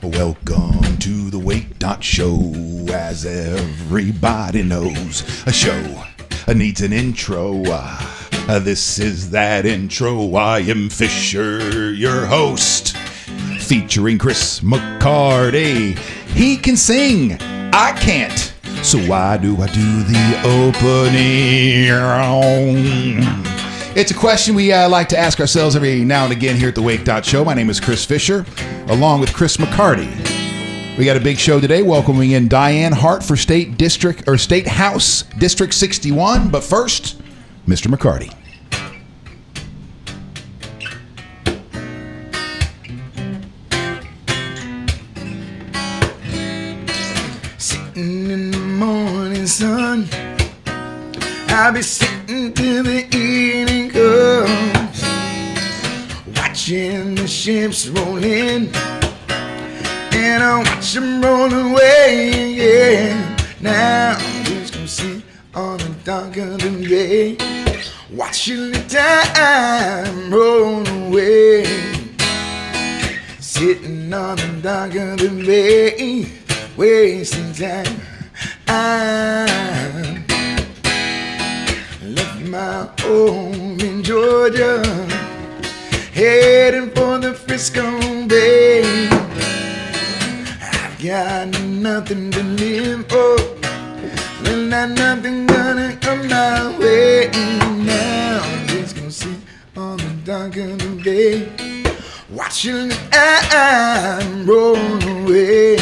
Welcome to the Wake.Show. As everybody knows, a show needs an intro. This is that intro. I am Fisher, your host, featuring Chris McCarty. He can sing, I can't. So why do I do the opening? It's a question we like to ask ourselves every now and again here at the Wake.Show. My name is Chris Fisher, along with Chris McCarty. We got a big show today, welcoming in Diane Hart for State House District 61. But first, Mr. McCarty. Sitting in the morning sun, I'll be sitting till the evening comes, watching the ships roll in, and I watch them roll away, yeah. Now I'm just gonna sit on the dock of the bay, watching the time roll away. Sitting on the dock of the bay, wasting time. I left my home in Georgia, heading for the Frisco Bay. I've got nothing to live for, well, not nothing gonna come my way. Now I'm just gonna sit on the dock of the bay, watching the time roll away.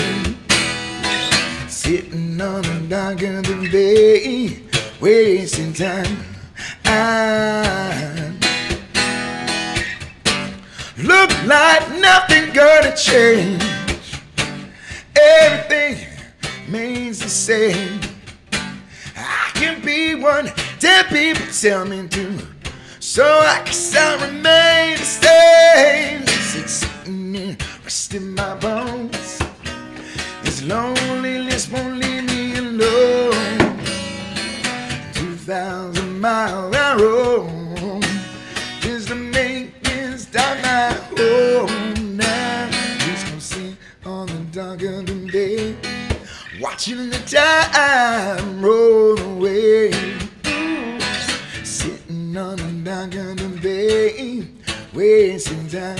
Sitting on the dock of the bay, wasting time. I look like nothing gonna change. Everything remains the same. I can be one 10 people tell me to, so I guess I'll remain the same. Sitting there, resting my bones. This loneliness won't leave me alone. 2,000 miles I roam just to make this down my home. Now just gonna sit on the dock of the bay, watching the time roll away. Sitting on the dock of the bay, wasting time.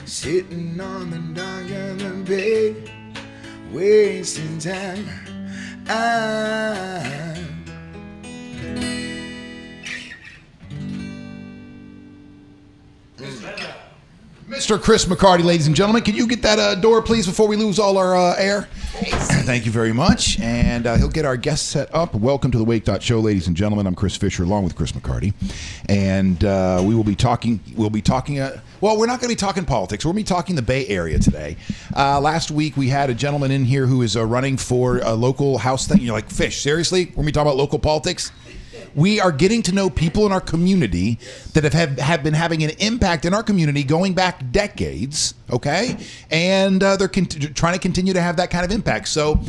Sitting on the dock of the bay, wasting time. Mr. Chris McCarty, ladies and gentlemen, can you get that door, please, before we lose all our air? Thank you very much. And he'll get our guests set up. Welcome to the Wake.Show, ladies and gentlemen. I'm Chris Fisher, along with Chris McCarty. And we will be talking, well, we're not going to be talking politics. We're going to be talking the Bay Area today. Last week, we had a gentleman in here who is running for a local house thing. You're like, Fish, seriously? We're going to be talking about local politics? We are getting to know people in our community that have been having an impact in our community going back decades, okay? And they're trying to continue to have that kind of impact. So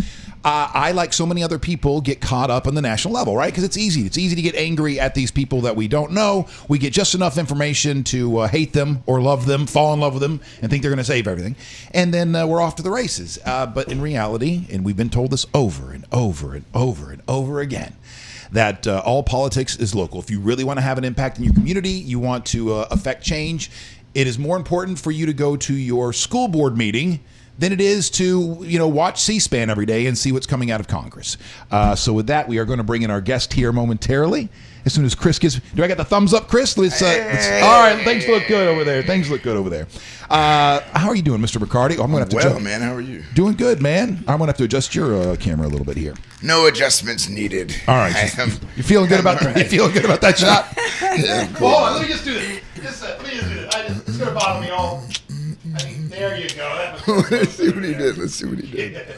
I, like so many other people, get caught up on the national level, right? Because it's easy. It's easy to get angry at these people that we don't know. We get just enough information to hate them or love them, fall in love with them, and think they're going to save everything. And then we're off to the races. But in reality, and we've been told this over and over and over and over again, that all politics is local. If you really want to have an impact in your community, you want to affect change, it is more important for you to go to your school board meeting than it is to, watch C-SPAN every day and see what's coming out of Congress. So with that, we are going to bring in our guest here momentarily. As soon as Chris gives, do I get the thumbs up, Chris? All right, things look good over there. How are you doing, Mr. McCarty? Oh, I'm going to have to man. How are you? Doing good, man. I'm going to have to adjust your camera a little bit here. No adjustments needed. All right. You feeling good about that shot? Yeah, cool. Hold on, let me just do this. Let me just do this. It's going to bother me all. There you go. Let's see what he did.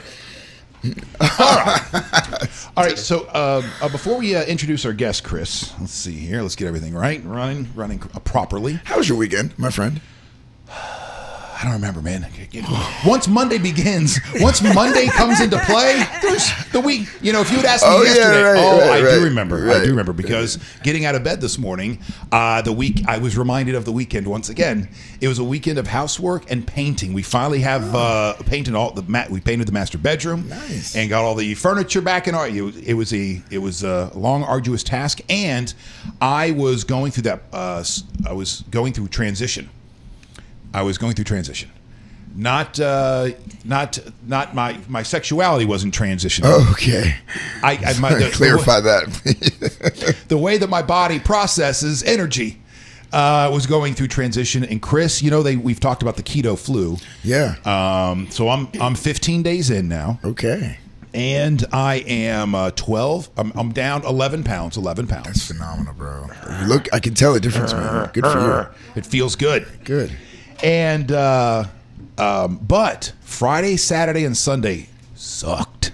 All right. All right, so before we introduce our guest, Chris, let's see here. Let's get everything running properly. How was your weekend, my friend? I don't remember, man. Once Monday begins, once Monday comes into play, there's the week. You know, if you had asked me yesterday, I do remember. I do remember because getting out of bed this morning, the week I was reminded of the weekend once again. It was a weekend of housework and painting. We finally have painted all the we painted the master bedroom, nice, and got all the furniture back in order. It was a long, arduous task, and I was going through that. I was going through transition. Not my sexuality wasn't transitioning. Oh, okay. Clarify that. The way that my body processes energy was going through transition. And Chris, you know, we've talked about the keto flu. Yeah. So I'm 15 days in now. Okay. And I am 12. I'm down 11 pounds. 11 pounds. That's phenomenal, bro. You look. I can tell the difference, man. Good for you. It feels good. Good. And but Friday, Saturday, and Sunday sucked.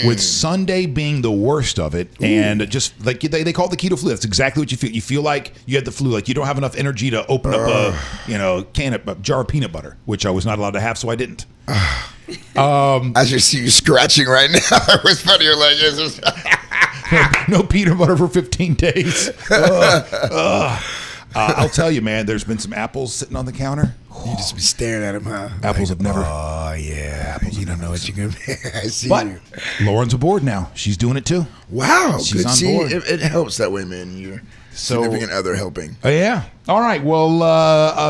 With Sunday being the worst of it. Ooh. And just like they call it the keto flu. That's exactly what you feel. You feel like you had the flu. Like you don't have enough energy to open up a jar of peanut butter, which I was not allowed to have, so I didn't. I just see you scratching right now. It was funny. You're like, it's just no peanut butter for 15 days. I'll tell you, man, there's been some apples sitting on the counter. You just be staring at them, huh? Apples have never. Oh, yeah. Apples you don't know what you're going to be. I see but you. Lauren's aboard now. She's doing it too. Wow. She's good. on See, board. It helps that way, man. You're significant other helping. Yeah. All right. Well,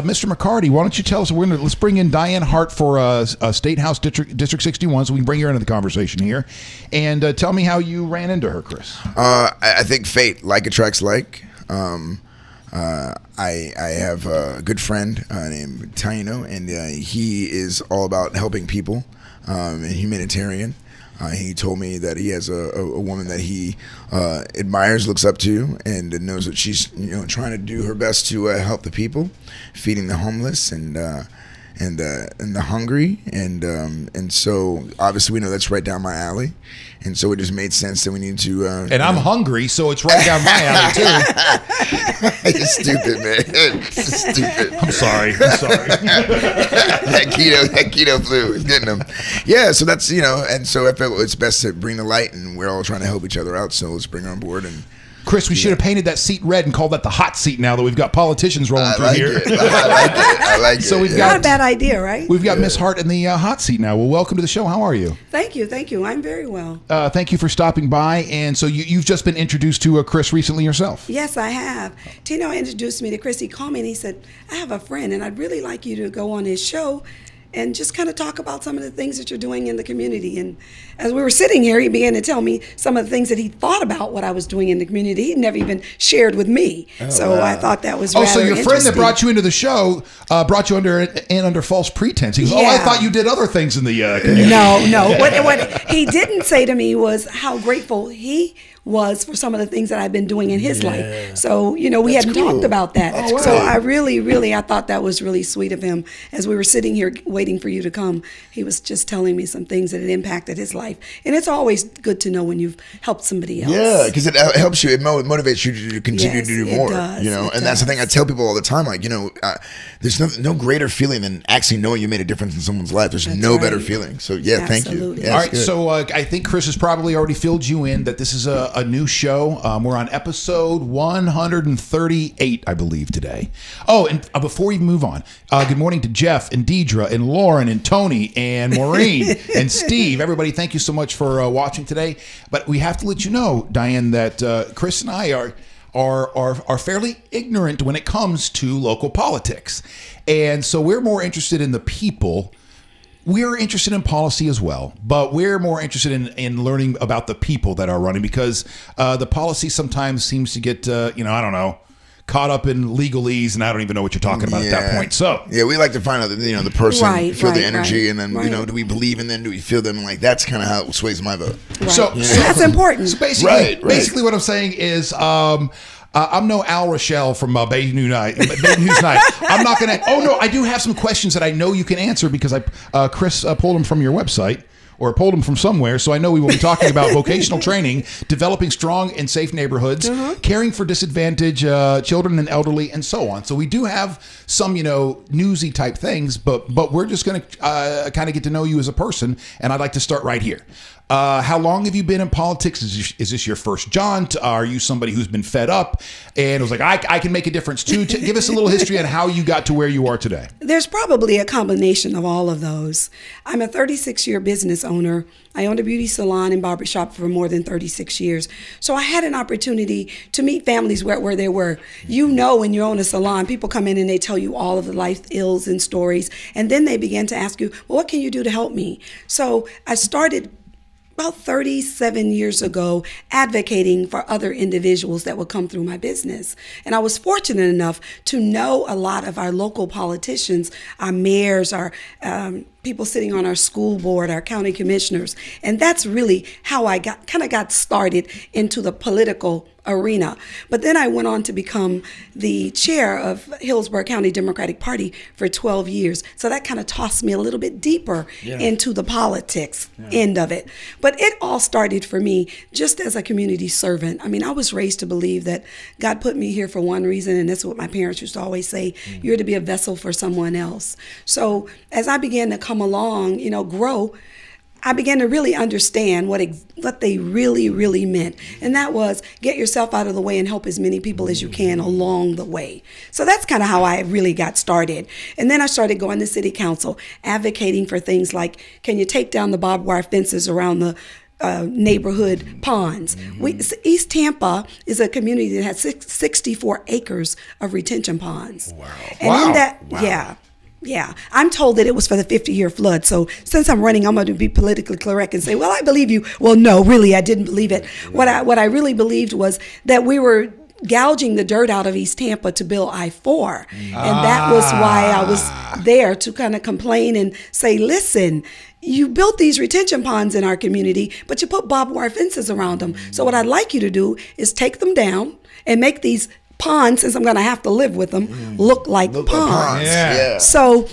Mr. McCarty, why don't you tell us? Let's bring in Diane Hart for State House District 61, so we can bring her into the conversation here. And tell me how you ran into her, Chris. I think fate, like attracts like. I have a good friend named Taino, and he is all about helping people, and humanitarian. He told me that he has a woman that he admires, looks up to, and knows that she's trying to do her best to help the people, feeding the homeless and the hungry, and so obviously we know that's right down my alley, and so it just made sense that we need to. And I'm hungry, so it's right down my alley too. You're stupid, man. Stupid. I'm sorry. that keto flu is getting them. Yeah, so that's and so I felt it's best to bring the light, and we're all trying to help each other out. So let's bring her on board and. Chris, we should have painted that seat red and called that the hot seat now that we've got politicians rolling through here. I like it. So we've not a bad idea, right? We've got Miss Hart in the hot seat now. Well, welcome to the show. How are you? Thank you. I'm very well. Thank you for stopping by. And so you've just been introduced to Chris recently yourself. Yes, I have. Tino introduced me to Chris. He called me and he said, I have a friend and I'd really like you to go on his show and just kind of talk about some of the things that you're doing in the community. And as we were sitting here, he began to tell me some of the things that he thought about what I was doing in the community. He'd never even shared with me. I thought that was rather so your friend that interesting. brought you into the show brought you under false pretense. He goes, I thought you did other things in the community. No. What he didn't say to me was how grateful he was for some of the things that I've been doing in his life. So, we hadn't talked about that. So I really, I thought that was really sweet of him. As we were sitting here waiting for you to come, he was just telling me some things that had impacted his life. And it's always good to know when you've helped somebody else. Yeah, because it helps you. It motivates you to continue to do more. And that's the thing I tell people all the time. Like, there's no greater feeling than actually knowing you made a difference in someone's life. There's no better feeling. So, thank you. Yeah, all right, so I think Chris has probably already filled you in that this is a new show. We're on episode 138, I believe, today. Oh, and before we move on, good morning to Jeff and Deidre and Lauren and Tony and Maureen and Steve. Everybody, thank you so much for watching today. But we have to let you know, Diane, that Chris and I are fairly ignorant when it comes to local politics. And so we're more interested in the people. We're interested in policy as well, but we're more interested in learning about the people that are running, because the policy sometimes seems to get, caught up in legalese, and I don't even know what you're talking about at that point. So we like to find out the person, feel the energy, and then do we believe in them? Do we feel them? Like that's kind of how it sways my vote. Right. So that's important. So basically, what I'm saying is. I'm no Al Rochelle from Bay News Night. I'm not going to. Oh no, I do have some questions that I know you can answer because Chris pulled them from your website. or pulled them from somewhere. So I know we will be talking about vocational training, developing strong and safe neighborhoods, caring for disadvantaged children and elderly, and so on. So we do have some, newsy type things, but we're just going to kind of get to know you as a person. And I'd like to start right here. How long have you been in politics? Is this your first jaunt? Are you somebody who's been fed up and was like, I can make a difference too? Give us a little history on how you got to where you are today. There's probably a combination of all of those. I'm a 36-year business owner. I owned a beauty salon and barbershop for more than 36 years. So I had an opportunity to meet families where they were. When you own a salon, people come in and they tell you all of the life ills and stories. And then they begin to ask you, well, what can you do to help me? So I started about 37 years ago advocating for other individuals that would come through my business. And I was fortunate enough to know a lot of our local politicians, our mayors, our people sitting on our school board, our county commissioners. And that's really how I got started into the political arena. But then I went on to become the chair of Hillsborough County Democratic Party for 12 years. So that kind of tossed me a little bit deeper into the politics end of it. But it all started for me just as a community servant. I mean, I was raised to believe that God put me here for one reason, and that's what my parents used to always say, you're to be a vessel for someone else. So as I began to come along, grow, I began to really understand what they really, really meant. And that was get yourself out of the way and help as many people as you can along the way. So that's kind of how I really got started. And then I started going to city council, advocating for things like, can you take down the barbed wire fences around the neighborhood ponds? East Tampa is a community that has 64 acres of retention ponds. Wow. And in that, Yeah, I'm told that it was for the 50-year flood. So since I'm running, I'm going to be politically correct and say, well, I believe you. Well, no, really, I didn't believe it. What I really believed was that we were gouging the dirt out of East Tampa to build I-4. And that was why I was there to kind of complain and say, listen, you built these retention ponds in our community, but you put barbed wire fences around them. So what I'd like you to do is take them down and make these ponds, since I'm going to have to live with them, look like ponds. Yeah. So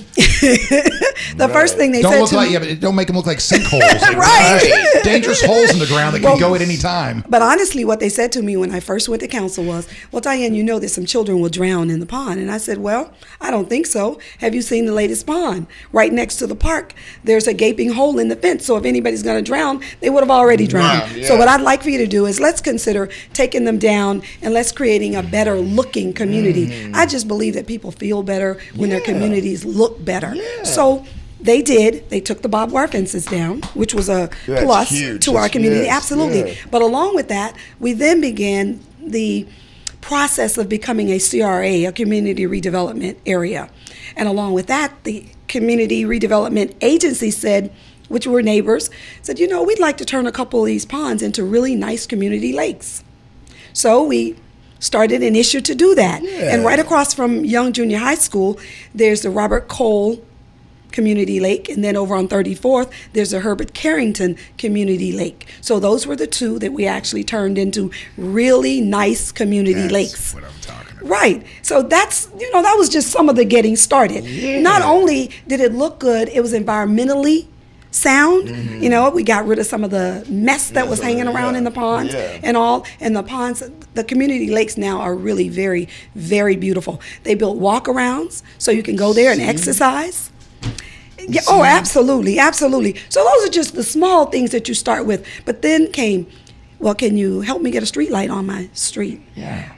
the first thing they said to me, but don't make them look like sinkholes. Right. Dangerous holes in the ground that can go at any time. But honestly, what they said to me when I first went to council was, well, Diane, you know that some children will drown in the pond. And I said, well, I don't think so. Have you seen the latest pond? Right next to the park, there's a gaping hole in the fence. So if anybody's going to drown, they would have already drowned. So what I'd like for you to do is let's consider taking them down and let's creating a better looking community. I just believe that people feel better when their communities look better. So they did. They took the barbed wire fences down, which was a plus to our community. Absolutely. But along with that, we then began the process of becoming a CRA, a community redevelopment area. And along with that, the community redevelopment agency said, which were neighbors, said, we'd like to turn a couple of these ponds into really nice community lakes. So we started an issue to do that. And right across from Young Junior High School, there's the Robert Cole Community Lake, and then over on 34th, there's a Herbert Carrington Community Lake. So those were the two that we actually turned into really nice community lakes. What I'm talking about. Right. So that's, that was just some of the getting started. Not only did it look good, it was environmentally sound. We got rid of some of the mess that was hanging around in the ponds and all. And the ponds, the community lakes now are really very, very beautiful. They built walk-arounds so you can go there and exercise. Yeah, oh, absolutely, absolutely. So those are just the small things that you start with. But then came, well, can you help me get a street light on my street?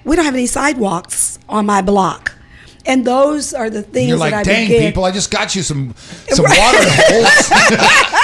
We don't have any sidewalks on my block. And those are the things you're like, that I dang, began. people, I just got you some water holes.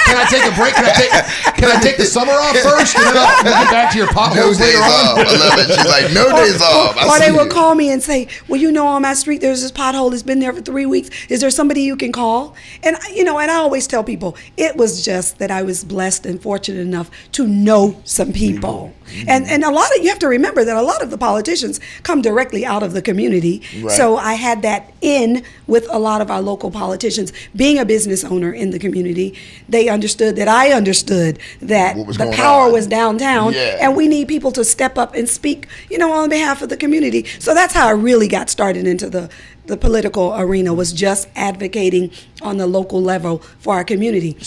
Can I take a break? Can I take the summer off first? And then I'll get back to your potholes later on. I love it. She's like, no days off. Or they will call me and say, well, on my street, there's this pothole that's been there for 3 weeks. Is there somebody you can call? And, and I always tell people, it was just that I was blessed and fortunate enough to know some people. And a lot of, you have to remember that a lot of the politicians come directly out of the community. So I had that in with a lot of our local politicians. Being a business owner in the community, they understood that I understood that the power was downtown and we need people to step up and speak, on behalf of the community. So that's how I really got started into the political arena, was just advocating on the local level for our community.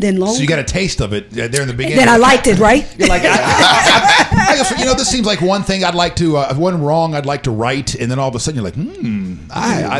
then lo. So you got a taste of it there in the beginning. Then I liked it, right? You're like, I guess, this seems like one thing I'd like to, one wrong I'd like to right, and then all of a sudden you're like,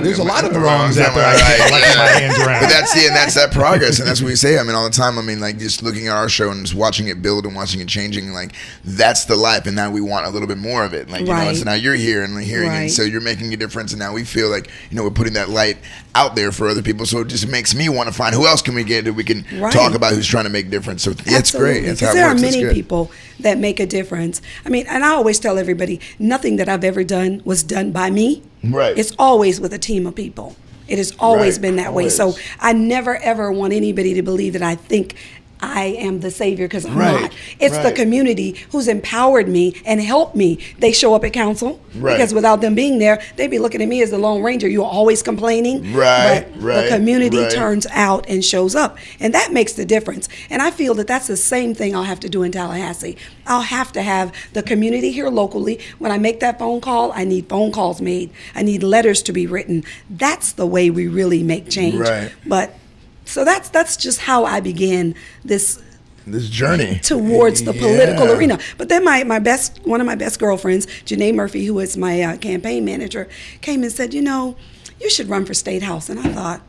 there's a lot of wrongs out there I like my hands around. But that's that progress, and that's what we say. I mean, all the time. I mean, like just looking at our show and just watching it build and watching it changing, like that's the life, and now we want a little bit more of it. Like so now you're here and hearing it, and so you're making a difference, and now we feel like we're putting that light out there for other people. So it just makes me want to find who else can we get that we can talk about who's trying to make a difference. So it's great. That's how it works. There are many people that make a difference. I mean, and I always tell everybody, nothing that I've ever done was done by me. Right. It's always with a team of people. It has always been that way. So I never, ever want anybody to believe that I think I am the savior, because I'm not. It's the community who's empowered me and helped me. They show up at council because without them being there, they'd be looking at me as the Lone Ranger. You're always complaining. But the community turns out and shows up, and that makes the difference. And I feel that that's the same thing I'll have to do in Tallahassee. I'll have to have the community here locally. When I make that phone call, I need phone calls made. I need letters to be written. That's the way we really make change. But so that's just how I began this journey towards the political arena. But then one of my best girlfriends, Janae Murphy, who is my campaign manager, came and said, you should run for State House. And I thought,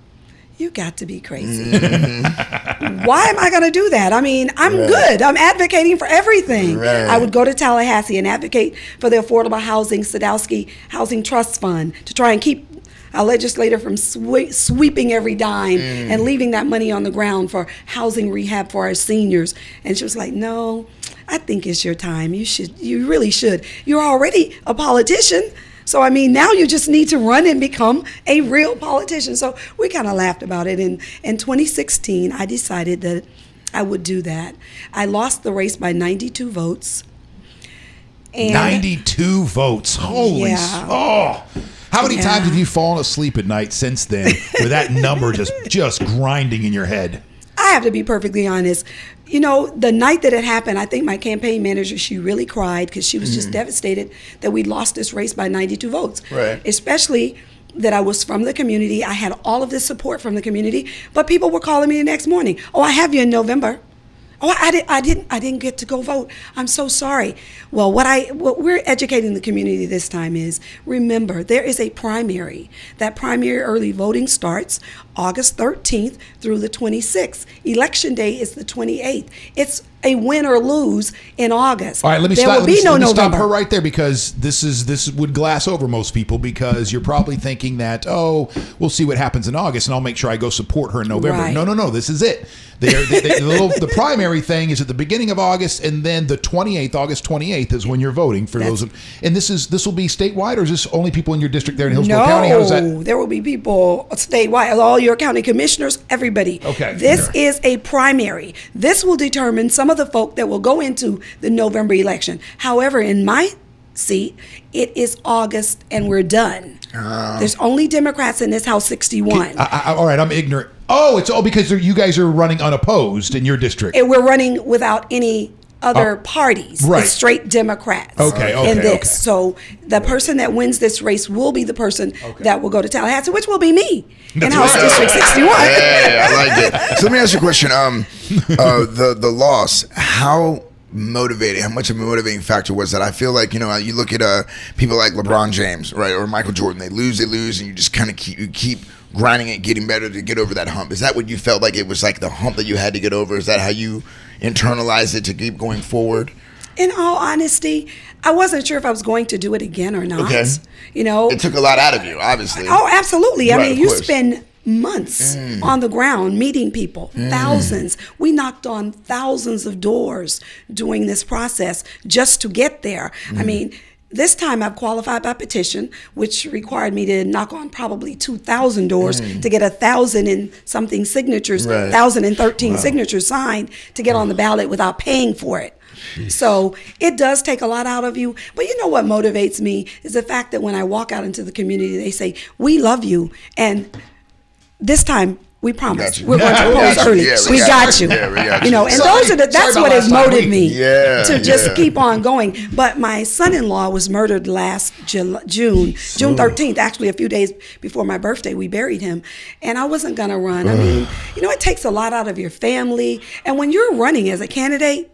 you got to be crazy. Why am I going to do that? I mean, I'm good. I'm advocating for everything. I would go to Tallahassee and advocate for the affordable housing, Sadowski Housing Trust Fund, to try and keep a legislator from sweeping every dime and leaving that money on the ground for housing rehab for our seniors. And she was like, no, I think it's your time. You really should. You're already a politician. So, I mean, now you just need to run and become a real politician. So we kind of laughed about it. And in 2016, I decided that I would do that. I lost the race by 92 votes. And 92 votes. Holy How many times have you fallen asleep at night since then with that number just grinding in your head? I have to be perfectly honest. The night that it happened, I think my campaign manager, she really cried because she was just devastated that we lost this race by 92 votes. Especially that I was from the community. I had all of this support from the community, but people were calling me the next morning. Oh, I have you in November. Oh, I didn't get to go vote. I'm so sorry. Well, what we're educating the community this time is, remember, there is a primary. That primary early voting starts August 13th through the 26th. Election day is the 28th. It's a win or lose in August. All right, let me stop her right there, because this would glass over most people, because you're probably thinking that, we'll see what happens in August and I'll make sure I go support her in November. No, this is it. The primary thing is at the beginning of August, and then the 28th, August 28th is when you're voting for those. And this will be statewide, or is this only people in your district there in Hillsborough County? How does that? No, there will be people statewide, all your county commissioners, everybody. Okay. This is a primary. This will determine some of the folk that will go into the November election. However, in my seat, it is August and we're done. There's only Democrats in this House, 61. All right, I'm ignorant. Oh, it's all because you guys are running unopposed in your district. And we're running without any other parties. It's straight Democrats in this. So the person that wins this race will be the person that will go to Tallahassee, which will be me in House District 61. Yeah, I like it. So let me ask you a question. The loss, how much of a motivating factor was that? I feel like, you look at people like LeBron James, right, or Michael Jordan, they lose, and you just kind of keep grinding it, getting better to get over that hump. Is that what you felt like it was, like the hump that you had to get over? Is that how you internalized it to keep going forward? In all honesty, I wasn't sure if I was going to do it again or not. Okay. It took a lot out of you, obviously. Oh, absolutely. I mean, you spend months on the ground meeting people, thousands. We knocked on thousands of doors during this process just to get there. I mean, this time I've qualified by petition, which required me to knock on probably 2,000 doors to get 1,000 and something signatures, 1,013 signatures signed to get on the ballot without paying for it. So it does take a lot out of you. But you know what motivates me is the fact that when I walk out into the community, they say, we love you. And this time, We promised. you. We're going to propose early. Yeah, we got you. Yeah, we got you. You know, and Sorry. those are that's Sorry what about has last time. motivated me Yeah, to just yeah. keep on going. But my son-in-law was murdered last June 13th, actually a few days before my birthday. We buried him, and I wasn't going to run. I mean, you know, it takes a lot out of your family, and when you're running as a candidate,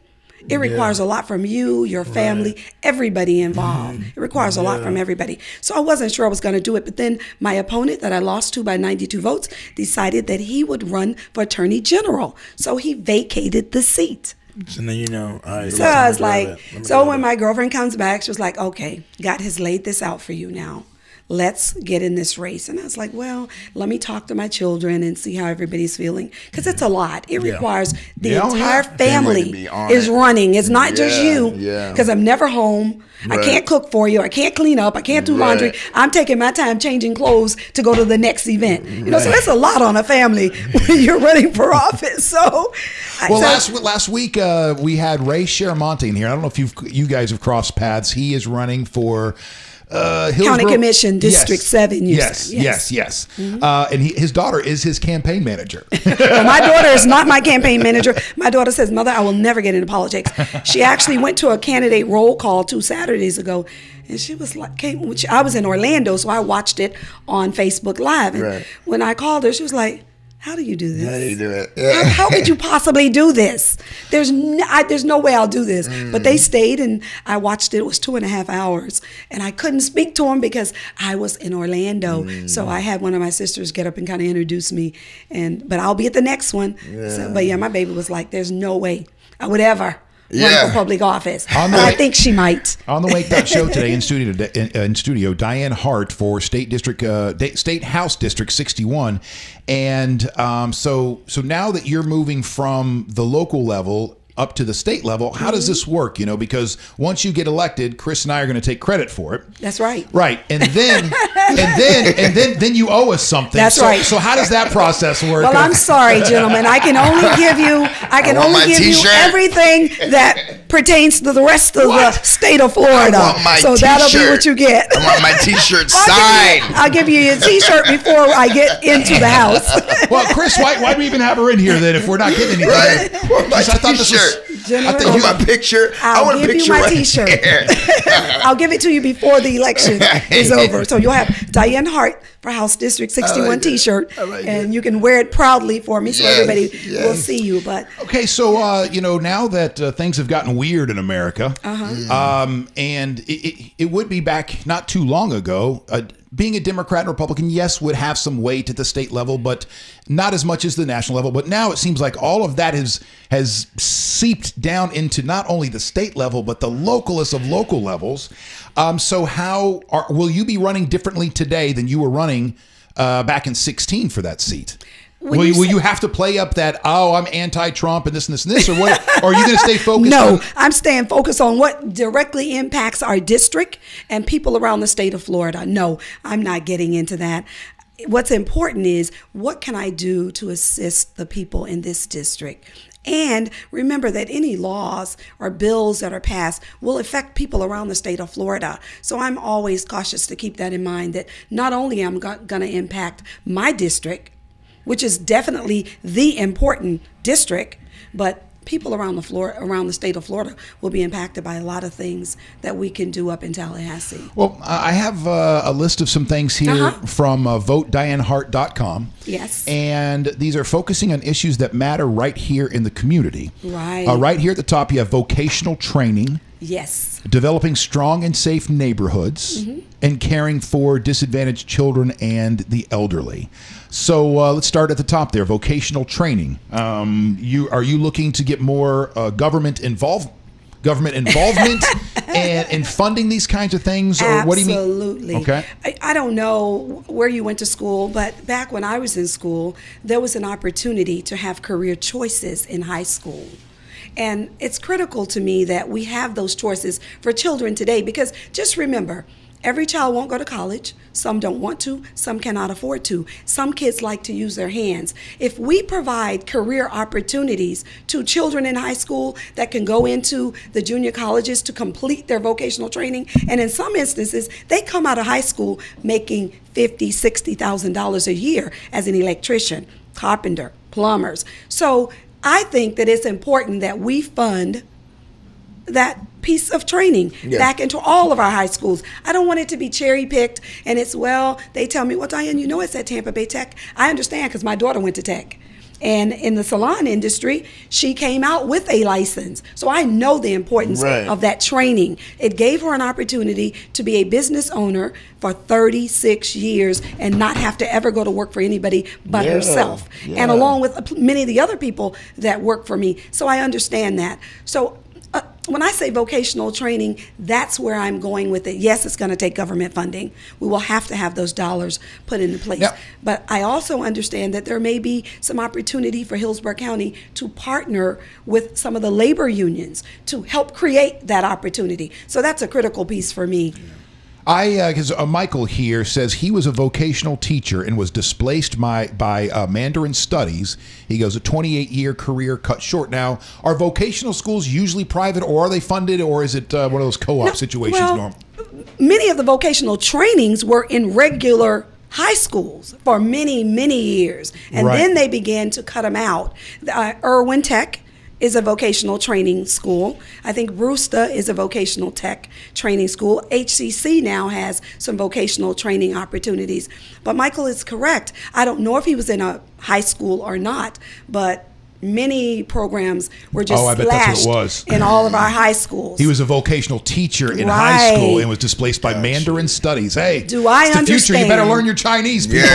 it requires a lot from you, your family, everybody involved. It requires a lot from everybody. So I wasn't sure I was going to do it. But then my opponent that I lost to by 92 votes decided that he would run for attorney general. So he vacated the seat. So then you know. All right, So I was like, so when my girlfriend comes back, she was like, okay, God has laid this out for you now. Let's get in this race. And I was like, well, let me talk to my children and see how everybody's feeling. Because it's a lot. It requires the entire family to be on is it. running. It's not just you. Yeah. Because I'm never home. I can't cook for you. I can't clean up. I can't do laundry. I'm taking my time changing clothes to go to the next event. You know, so it's a lot on a family when you're running for office. So, last week we had Ray Sharamonte in here. I don't know if you guys have crossed paths. He is running for County Commission, District 7. Yes. Mm-hmm. And his daughter is his campaign manager. Well, my daughter is not my campaign manager. My daughter says, Mother, I will never get into politics. She actually went to a candidate roll call 2 Saturdays ago. And she was like, I was in Orlando, so I watched it on Facebook Live. And when I called her, she was like, how do you do this? How do you do it? Yeah. How could you possibly do this? There's no way I'll do this. But they stayed, and I watched it. It was 2.5 hours, and I couldn't speak to them because I was in Orlando. So I had one of my sisters get up and kind of introduce me, but I'll be at the next one. So, but yeah, my baby was like, "There's no way I would ever run for public office." But I think she might. On the Wake.Show today in studio, Diane Hart for State House District 61. And so now that you're moving from the local level up to the state level, how does this work? You know, because once you get elected, Chris and I are going to take credit for it. That's right. Right. And then then you owe us something. That's right. So how does that process work? Well, I'm sorry, gentlemen. I can only give you everything that pertains to the rest of the state of Florida. I want my so that'll be what you get. I want my T-shirt signed. I'll give you your T-shirt before I get into the house. Well, Chris, why do we even have her in here then if we're not getting anything? Right. My T-shirt. Gentlemen, my picture. I'll give you my T-shirt. I'll give it to you before the election is over. So you'll have Diane Hart for House District 61 T-shirt, and you can wear it proudly for me so everybody will see you. But okay, so now that things have gotten weird in America, and it would be back not too long ago. Being a Democrat and Republican, yes, would have some weight at the state level, but not as much as the national level. But now it seems like all of that has seeped down into not only the state level, but the localist of local levels. So will you be running differently today than you were running back in 2016 for that seat? Will you have to play up that, I'm anti-Trump and this and this and this, or what? Or are you going to stay focused? No, I'm staying focused on what directly impacts our district and people around the state of Florida. No, I'm not getting into that. What's important is, what can I do to assist the people in this district? And remember that any laws or bills that are passed will affect people around the state of Florida. So I'm always cautious to keep that in mind, that not only am I going to impact my district, which is definitely the important district, but people around the state of Florida will be impacted by a lot of things that we can do up in Tallahassee. Well, I have a list of some things here from VoteDianeHart.com. Yes. And these are focusing on issues that matter right here in the community. Right. Right here at the top, you have vocational training. Yes. Developing strong and safe neighborhoods, and caring for disadvantaged children and the elderly. So let's start at the top there. Vocational training. Are you looking to get more government involvement and funding these kinds of things? Or Absolutely. What do you mean? Okay. I don't know where you went to school, but back when I was in school, there was an opportunity to have career choices in high school. And it's critical to me that we have those choices for children today, because just remember, Every child won't go to college. Some don't want to. Some cannot afford to. Some kids like to use their hands. If we provide career opportunities to children in high school that can go into the junior colleges to complete their vocational training, and in some instances, they come out of high school making $50,000, $60,000 a year as an electrician, carpenter, plumbers. So I think that it's important that we fund that piece of training back into all of our high schools. I don't want it to be cherry picked and it's, well, they tell me, well, Diane, you know it's at Tampa Bay Tech. I understand because my daughter went to Tech. And in the salon industry, she came out with a license. So I know the importance of that training. It gave her an opportunity to be a business owner for 36 years and not have to ever go to work for anybody but herself. And along with many of the other people that work for me. So I understand that. So when I say vocational training, that's where I'm going with it. Yes, it's going to take government funding. We will have to have those dollars put into place. Yep. But I also understand that there may be some opportunity for Hillsborough County to partner with some of the labor unions to help create that opportunity. So that's a critical piece for me. Because Michael here says he was a vocational teacher and was displaced by Mandarin studies. He goes, a 28-year career cut short. Now, are vocational schools usually private, or are they funded, or is it one of those co-op situations? Well, many of the vocational trainings were in regular high schools for many, many years. And then they began to cut them out. Irwin Tech is a vocational training school. I think Brewster is a vocational tech training school. HCC now has some vocational training opportunities. But Michael is correct. I don't know if he was in a high school or not, but many programs were just slashed in all of our high schools. He was a vocational teacher in high school and was displaced by Mandarin studies. Hey, do I understand? The future. You better learn your Chinese, people.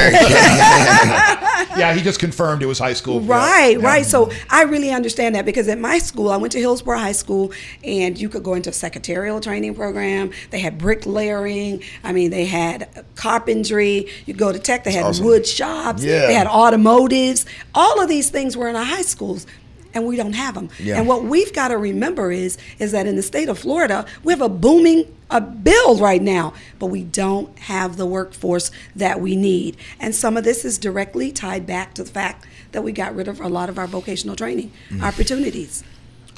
Yeah, he just confirmed it was high school. Right. So I really understand that, because at my school, I went to Hillsborough High School, and you could go into a secretarial training program. They had bricklayering. I mean, they had carpentry. You go to Tech, they had wood shops. They had automotives. All of these things were in our high schools, and we don't have them. And what we've got to remember is that in the state of Florida, we have a booming build right now, but we don't have the workforce that we need. And some of this is directly tied back to the fact that we got rid of a lot of our vocational training opportunities.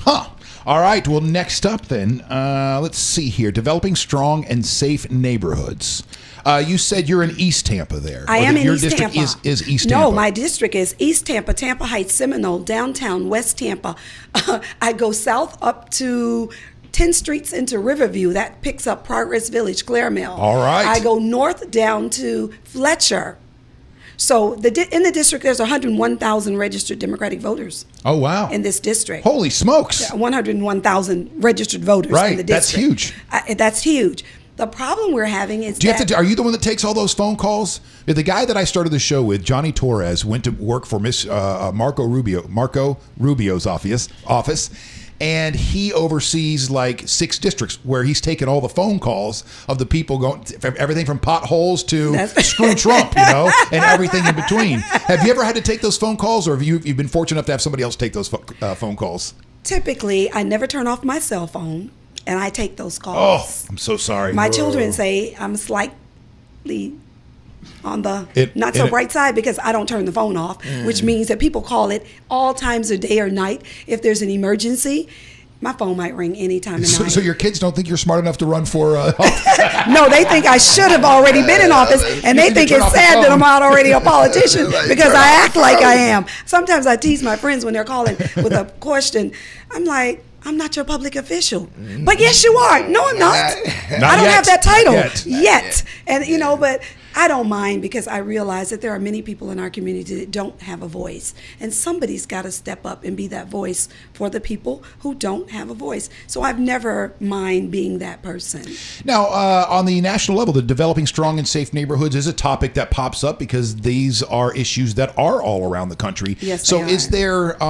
All right. Well, next up then, let's see here. Developing strong and safe neighborhoods. You said you're in East Tampa there. I am in your East district Tampa. Is East Tampa. No, my district is East Tampa, Tampa Heights, Seminole, downtown, West Tampa. I go south up to 10 streets into Riverview. That picks up Progress Village, Claremont. All right. I go north down to Fletcher. So in the district, there's 101,000 registered Democratic voters. Oh, wow. In this district. Holy smokes. 101,000 registered voters in the district. That's huge. That's huge. The problem we're having is are you the one that takes all those phone calls? The guy that I started the show with, Johnny Torres, went to work for Marco Rubio's office, and he oversees like 6 districts where he's taken all the phone calls of the people going, everything from potholes to screw Trump, and everything in between. Have you ever had to take those phone calls, or have you've been fortunate enough to have somebody else take those phone calls? Typically, I never turn off my cell phone, and I take those calls. Oh, I'm so sorry. My children say I'm slightly on the not so bright side because I don't turn the phone off, which means that people call it all times of day or night. If there's an emergency, my phone might ring any time of night. So your kids don't think you're smart enough to run for No, they think I should have already been in office, and they think it's sad that I'm not already a politician because I act like I am. Sometimes I tease my friends when they're calling with a question. I'm like, I'm not your public official. But yes, you are. No, I'm not. I don't have that title yet. And, but I don't mind, because I realize that there are many people in our community that don't have a voice. And somebody's got to step up and be that voice for the people who don't have a voice. So I've never mind being that person. Now, on the national level, the developing strong and safe neighborhoods is a topic that pops up because these are issues that are all around the country. Yes, so is there...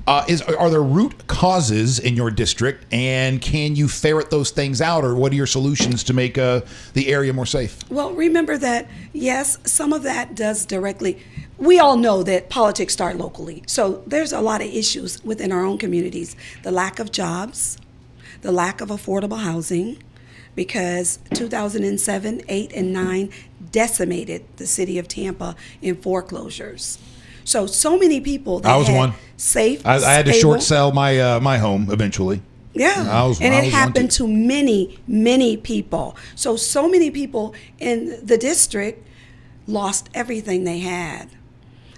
are there root causes in your district, and can you ferret those things out, or what are your solutions to make the area more safe? Well, remember that, yes, some of that does directly. We all know that politics start locally. So there's a lot of issues within our own communities. The lack of jobs, the lack of affordable housing, because 2007, 8, and 9 decimated the city of Tampa in foreclosures. So many people that I was had one. safe, I had to stable, short sell my home eventually. Yeah, and it happened to many people. So many people in the district lost everything they had.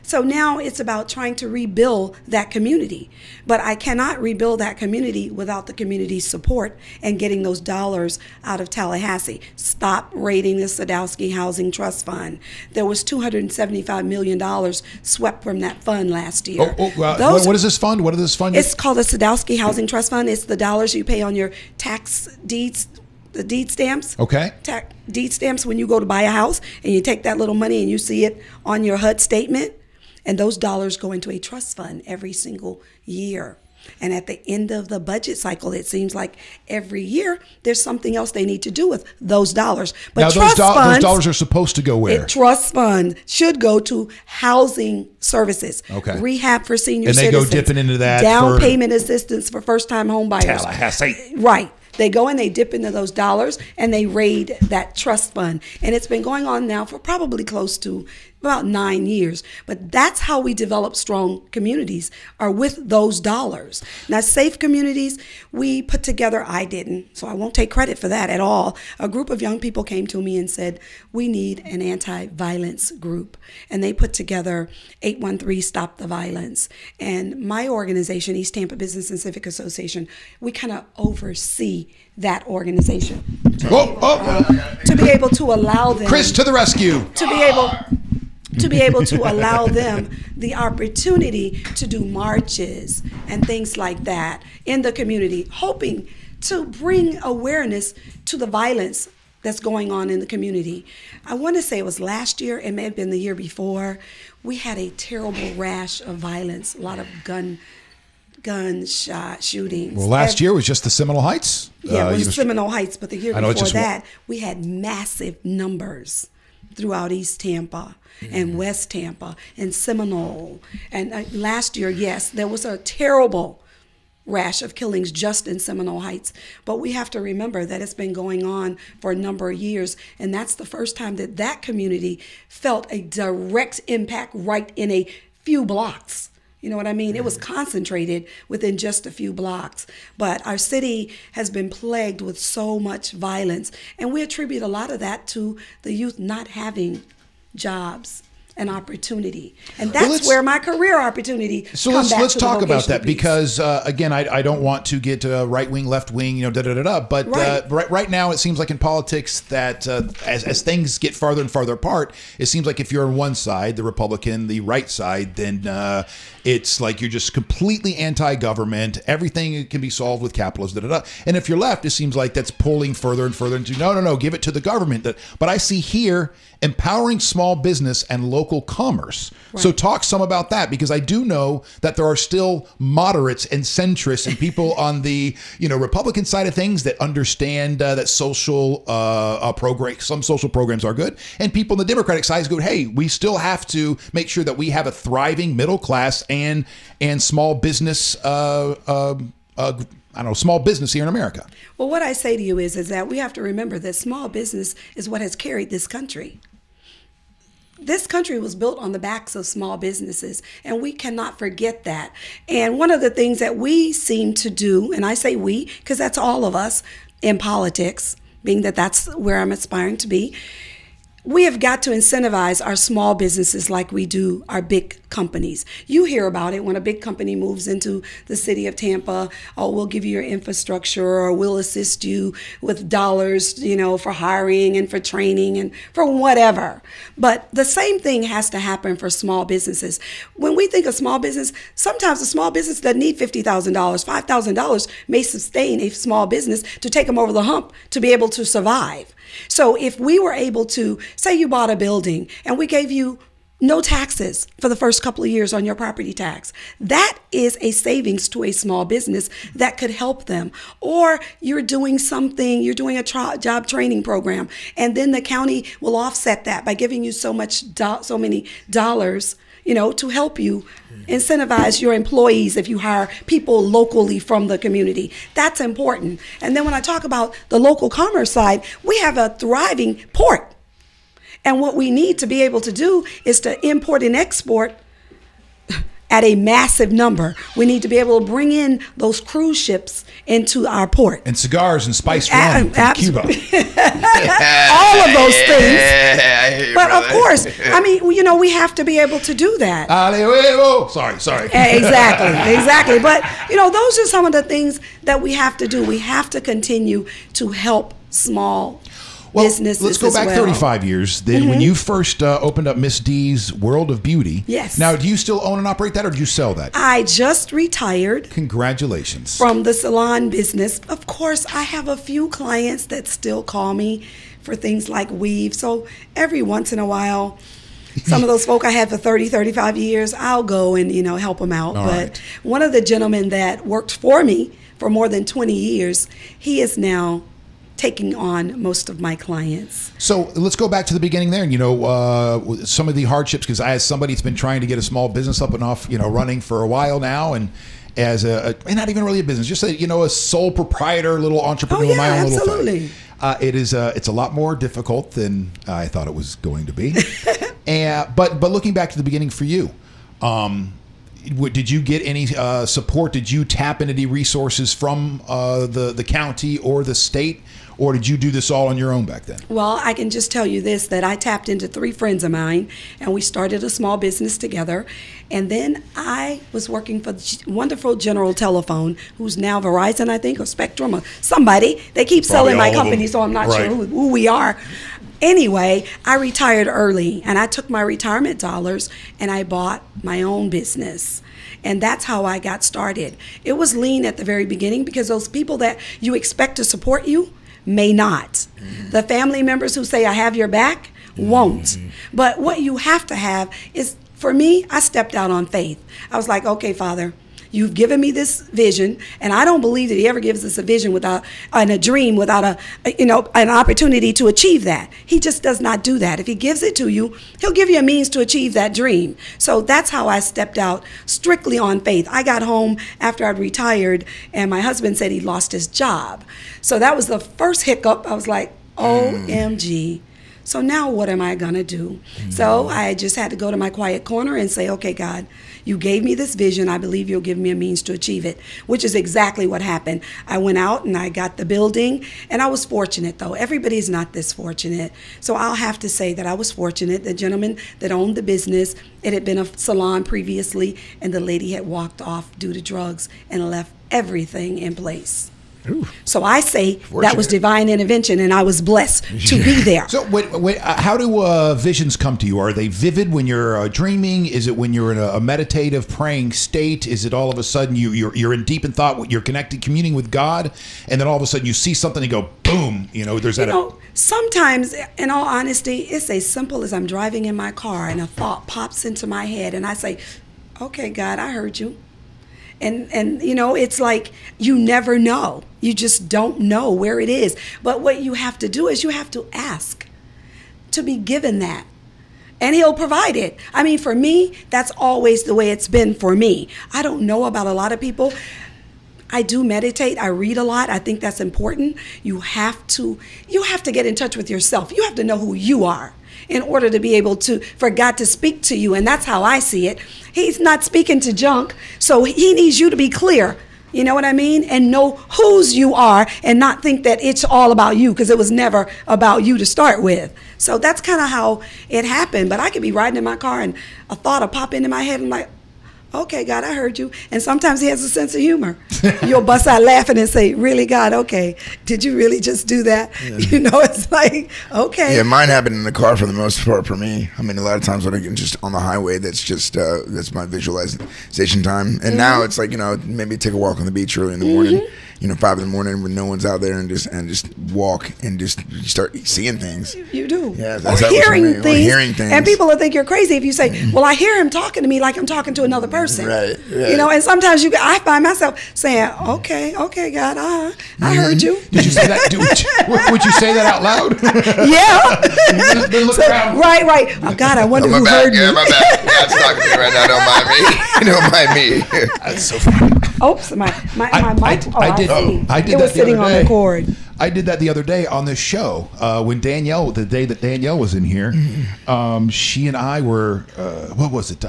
So now it's about trying to rebuild that community. But I cannot rebuild that community without the community's support and getting those dollars out of Tallahassee. Stop raiding the Sadowski Housing Trust Fund. There was $275 million swept from that fund last year. What is this fund? What is this fund? It's called the Sadowski Housing Trust Fund. It's the dollars you pay on your tax deeds, the deed stamps. Okay. Deed stamps when you go to buy a house and you take that little money and you see it on your HUD statement. And those dollars go into a trust fund every single year. And at the end of the budget cycle, it seems like every year there's something else they need to do with those dollars. But now, those dollars are supposed to go where? Trust fund should go to housing services, rehab for senior citizens. And they go dipping into that. Down payment assistance for first-time home buyers. Tallahassee. Right. They go and they dip into those dollars and they raid that trust fund. And it's been going on now for probably close to about 9 years. But that's how we develop strong communities, are with those dollars. Now, safe communities, we put together, I didn't, so I won't take credit for that at all. A group of young people came to me and said, we need an anti-violence group. And they put together 813 Stop the Violence. And my organization, East Tampa Business and Civic Association, we kind of oversee that organization. To be able to allow them. Chris to the rescue. To be able to allow them the opportunity to do marches and things like that in the community, hoping to bring awareness to the violence that's going on in the community. I want to say it was last year, it may have been the year before, we had a terrible rash of violence, a lot of gunshot shootings. Well, last year was just the Seminole Heights. Yeah, it was Seminole Heights, but the year before that, we had massive numbers throughout East Tampa and West Tampa and Seminole. And last year, yes, there was a terrible rash of killings just in Seminole Heights. But we have to remember that it's been going on for a number of years, and that's the first time that that community felt a direct impact right in a few blocks. You know what I mean? It was concentrated within just a few blocks. But our city has been plagued with so much violence, and we attribute a lot of that to the youth not having jobs and opportunity. And that's where my career opportunity So let's talk about that, because again, I don't want to get right wing, left wing, but right now it seems like in politics that as things get farther and farther apart, it seems like if you're on one side, the Republican, the right side, then it's like you're just completely anti-government. Everything can be solved with capitalism. And if you're left, it seems like that's pulling further and further into no, give it to the government. But I see here empowering small business and local commerce. Right. So talk some about that, because I do know that there are still moderates and centrists and people on the Republican side of things that understand that social some social programs are good, and people on the Democratic side go, hey, we still have to make sure that we have a thriving middle class and small business. Small business here in America. Well, what I say to you is that we have to remember that small business is what has carried this country. This country was built on the backs of small businesses, and we cannot forget that. And one of the things that we seem to do, and I say we, because that's all of us in politics, being that that's where I'm aspiring to be, we have got to incentivize our small businesses like we do our big companies. You hear about it when a big company moves into the city of Tampa. Oh, we'll give you your infrastructure, or we'll assist you with dollars, for hiring and for training and for whatever. But the same thing has to happen for small businesses. When we think of small business, sometimes a small business doesn't need $50,000. $5,000 may sustain a small business to take them over the hump to be able to survive. So if we were able to, say you bought a building and we gave you no taxes for the first couple of years on your property tax. That is a savings to a small business that could help them. Or you're doing something, you're doing a job training program, and then the county will offset that by giving you so many dollars, to help you incentivize your employees if you hire people locally from the community. That's important. And then when I talk about the local commerce side, we have a thriving port. And what we need to be able to do is to import and export at a massive number. We need to be able to bring in those cruise ships into our port. And cigars and spiced rum from Cuba. All of those things. But of course, we have to be able to do that. Sorry. Exactly. But, those are some of the things that we have to do. We have to continue to help small businesses. Let's go back 35 years. Then when you first opened up Miss D's World of Beauty. Yes. Now, do you still own and operate that, or do you sell that? I just retired. Congratulations. From the salon business. Of course, I have a few clients that still call me for things like weave. So every once in a while, some of those folk I had for 30, 35 years, I'll go and, help them out. But one of the gentlemen that worked for me for more than 20 years, he is now taking on most of my clients. So let's go back to the beginning there, and some of the hardships, because I, as somebody that's been trying to get a small business up and off, running for a while now, and as and not even really a business, just a sole proprietor, little entrepreneur, my own little thing. It's a lot more difficult than I thought it was going to be. But looking back to the beginning for you, did you get any support? Did you tap into any resources from the county or the state? Or did you do this all on your own back then? Well, I can just tell you this, that I tapped into 3 friends of mine, and we started a small business together. And then I was working for wonderful General Telephone, who's now Verizon, I think, or Spectrum, or somebody. They keep selling my company, so I'm not sure who we are. Anyway, I retired early, and I took my retirement dollars, and I bought my own business. And that's how I got started. It was lean at the very beginning, because those people that you expect to support you may not. The family members who say, I have your back, won't. But what you have to have is, for me, I stepped out on faith. I was like, okay, Father, you've given me this vision, and I don't believe that he ever gives us a vision without, and a dream without an opportunity to achieve that. He just does not do that. If he gives it to you, he'll give you a means to achieve that dream. So that's how I stepped out, strictly on faith. I got home after I'd retired, and my husband said he lost his job. So that was the first hiccup. I was like, OMG. So now what am I gonna do? So I just had to go to my quiet corner and say, okay, God, you gave me this vision. I believe you'll give me a means to achieve it, which is exactly what happened. I went out and I got the building, and I was fortunate, though. Everybody's not this fortunate. So I'll have to say that I was fortunate. The gentleman that owned the business, it had been a salon previously, and the lady had walked off due to drugs and left everything in place. Ooh. So I say that was divine intervention, and I was blessed to be there. So how do visions come to you? Are they vivid when you're dreaming? Is it when you're in a meditative praying state? Is it all of a sudden you're in deep in thought, you're connected, communing with God, and then all of a sudden you see something and go, boom, there's that. Sometimes, in all honesty, it's as simple as I'm driving in my car and a thought pops into my head, and I say, okay, God, I heard you. And it's like you never know. You just don't know where it is. But what you have to do is you have to ask to be given that. And he'll provide it. I mean, for me, that's always the way it's been for me. I don't know about a lot of people. I do meditate. I read a lot. I think that's important. You have to get in touch with yourself. You have to know who you are in order to be able for God to speak to you. And that's how I see it. He's not speaking to junk, so he needs you to be clear. You know what I mean? And know whose you are, and not think that it's all about you, because it was never about you to start with. So that's kind of how it happened. But I could be riding in my car and a thought will pop into my head, and I'm like, okay, God, I heard you. And sometimes he has a sense of humor. You'll bust out laughing and say, really, God, okay, did you really just do that? Yeah. It's like, okay. Yeah, mine happened in the car for the most part for me. I mean, a lot of times when I'm just on the highway, that's my visualization time. And now it's like, maybe take a walk on the beach early in the morning. 5 in the morning when no one's out there, and just walk and just start seeing things. You do. Yeah, Or hearing things. And people will think you're crazy if you say, well, I hear him talking to me like I'm talking to another person. Right. And sometimes I find myself saying, okay, God, I heard you. Did you say that? Would you say that out loud? Yeah. Then look around. Right. Oh, God, I wonder who heard me. Yeah, my bad. God's talking to me right now. Don't mind me. Don't mind me. That's so funny. Oops, my mic. I did it that was the sitting other on day. the cord. I did that the other day on this show when the day that Danielle was in here. She and I were, what was it?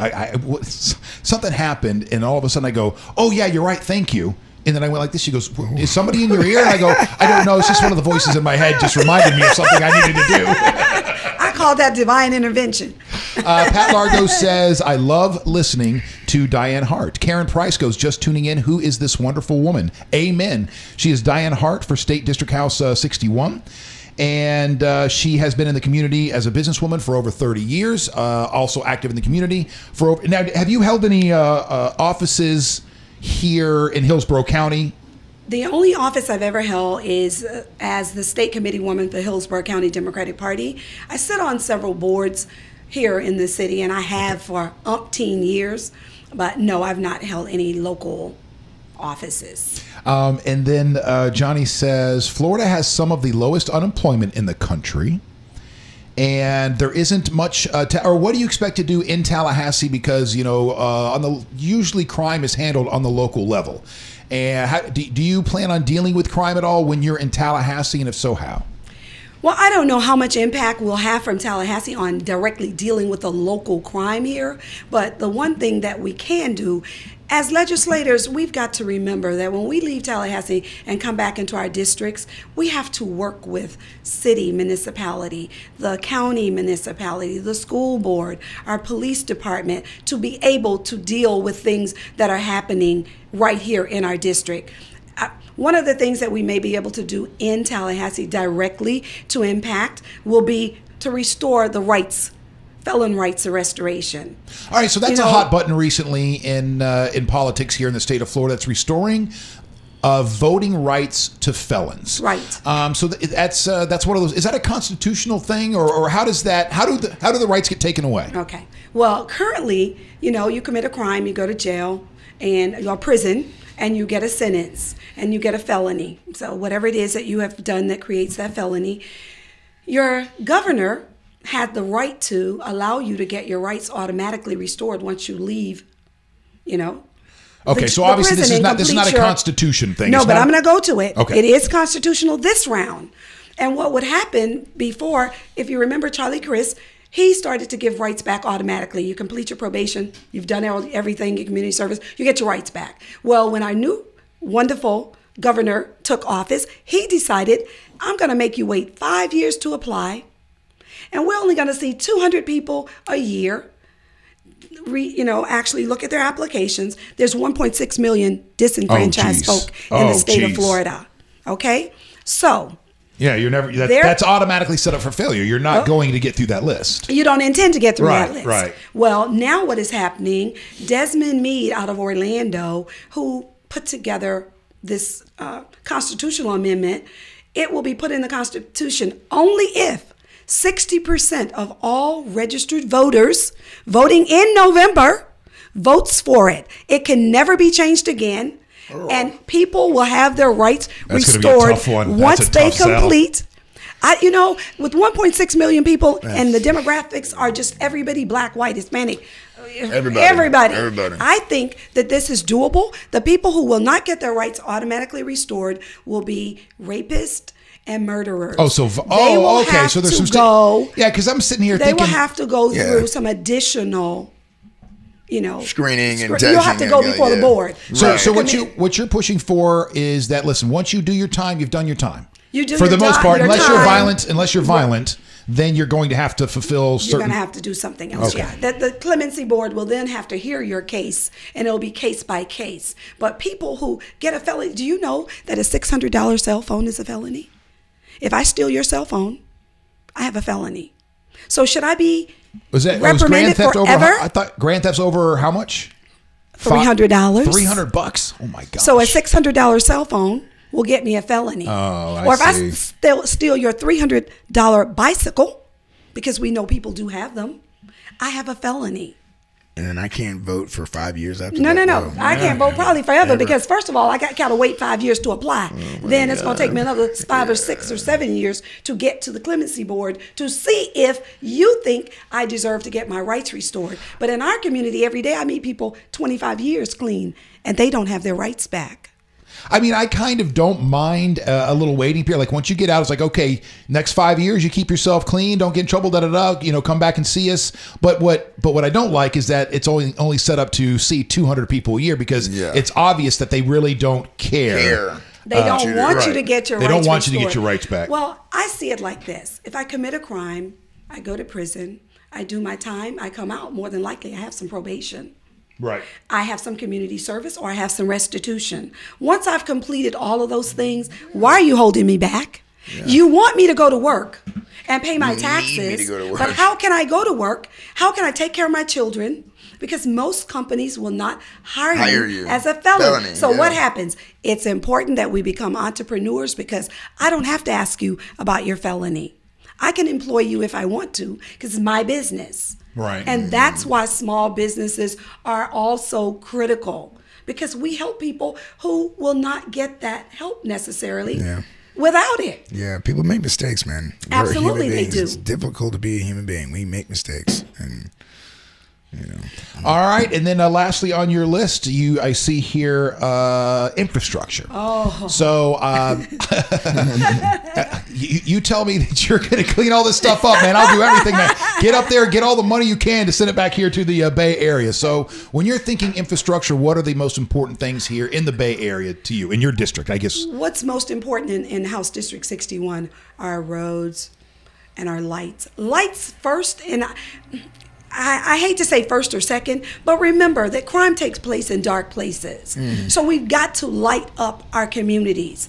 Something happened, and all of a sudden I go, oh yeah, you're right, thank you. And then I went like this. She goes, is somebody in your ear? And I go, I don't know. It's just one of the voices in my head just reminded me of something I needed to do. I call that divine intervention. Pat Largo says, I love listening to Diane Hart. Karen Price goes, just tuning in. Who is this wonderful woman? Amen. She is Diane Hart for State District House 61. And she has been in the community as a businesswoman for over 30 years. Also active in the community for over. Now, have you held any offices here in Hillsborough County? The only office I've ever held is as the state committee woman for the Hillsborough County Democratic Party. I sit on several boards here in the city, and I have for umpteen years. But no, I've not held any local offices. And then Johnny says, Florida has some of the lowest unemployment in the country. And there isn't much, or what do you expect to do in Tallahassee? Because, usually crime is handled on the local level. And do you plan on dealing with crime at all when you're in Tallahassee? And if so, how? Well, I don't know how much impact we'll have from Tallahassee on directly dealing with the local crime here. But the one thing that we can do as legislators, we've got to remember that when we leave Tallahassee and come back into our districts, we have to work with city, municipality, the county municipality, the school board, our police department, to be able to deal with things that are happening right here in our district. One of the things that we may be able to do in Tallahassee directly to impact will be to restore the rights, felon rights restoration. All right, so that's a hot button recently in politics here in the state of Florida. That's restoring voting rights to felons. Right. So that's one of those. Is that a constitutional thing, or how does that? How do the rights get taken away? Okay. Well, currently, you commit a crime, you go to jail and or prison, and you get a sentence, and you get a felony. So whatever it is that you have done that creates that felony, your governor had the right to allow you to get your rights automatically restored once you leave, Okay, so obviously this is not a constitution thing. No, but I'm going to go to it. Okay. It is constitutional this round. And what would happen before, if you remember Charlie Crist, he started to give rights back automatically. You complete your probation, you've done everything, your community service, you get your rights back. Well, when our new wonderful governor took office, he decided, I'm going to make you wait 5 years to apply. And we're only going to see 200 people a year, actually look at their applications. There's 1.6 million disenfranchised folk in the state of Florida. Okay? So. Yeah, you're never. That's automatically set up for failure. You're not going to get through that list. You don't intend to get through that list. Right. Well, now what is happening, Desmond Meade out of Orlando, who put together this constitutional amendment, it will be put in the Constitution only if 60% of all registered voters voting in November votes for it. It can never be changed again. And people will have their rights restored once they complete. With 1.6 million people, and the demographics are just everybody, black, white, Hispanic, everybody. I think that this is doable. The people who will not get their rights automatically restored will be rapists and murderers. Okay. So there's some because I'm sitting here thinking they will have to go through some additional, screening and testing. You'll have to go before the board. So what you're pushing for is that, listen, once you do your time, you've done your time. You do for the most part, unless you're violent, then you're going to have to fulfill certain. You're going to have to do something else. Okay. Yeah, that the clemency board will then have to hear your case, and it'll be case by case. But people who get a felony, do you know that a $600 cell phone is a felony? If I steal your cell phone, I have a felony. So should I be reprimanded forever? I thought grand theft's over how much? $300. $300. Oh my gosh. So a $600 cell phone will get me a felony. Oh, or if see. I steal your $300 bicycle, because we know people do have them, I have a felony. And then I can't vote for 5 years after No, that. no. I can't vote probably forever because, first of all, I got to wait 5 years to apply. Then it's going to take me another 5 or 6 or 7 years to get to the clemency board to see if you think I deserve to get my rights restored. But in our community, every day I meet people 25 years clean, and they don't have their rights back. I mean, I kind of don't mind a little waiting period. Like once you get out, it's like, okay, next 5 years, you keep yourself clean, don't get in trouble, come back and see us. But what I don't like is that it's only set up to see 200 people a year because it's obvious that they really don't care. They don't want you to get your rights restored. They don't want you to get your rights back. Well, I see it like this. If I commit a crime, I go to prison, I do my time, I come out, more than likely I have some probation. Right. I have some community service or I have some restitution. Once I've completed all of those things, why are you holding me back? Yeah. You want me to go to work and pay my taxes, need me to go to work. But how can I go to work? How can I take care of my children? Because most companies will not hire you as a felon. So what happens? It's important that we become entrepreneurs because I don't have to ask you about your felony. I can employ you if I want to because it's my business. Right. And that's why small businesses are also critical because we help people who will not get that help necessarily without it. Yeah, people make mistakes, man. Absolutely, they do. It's difficult to be a human being. We make mistakes, and All right, and then lastly on your list, I see here infrastructure. Oh. So you tell me that you're going to clean all this stuff up, man. I'll do everything, man. Get up there, get all the money you can to send it back here to the Bay Area. So when you're thinking infrastructure, what are the most important things here in the Bay Area to you, in your district, I guess? What's most important in House District 61 are our roads and our lights. Lights first, and I hate to say first or second, but remember that crime takes place in dark places. So we've got to light up our communities.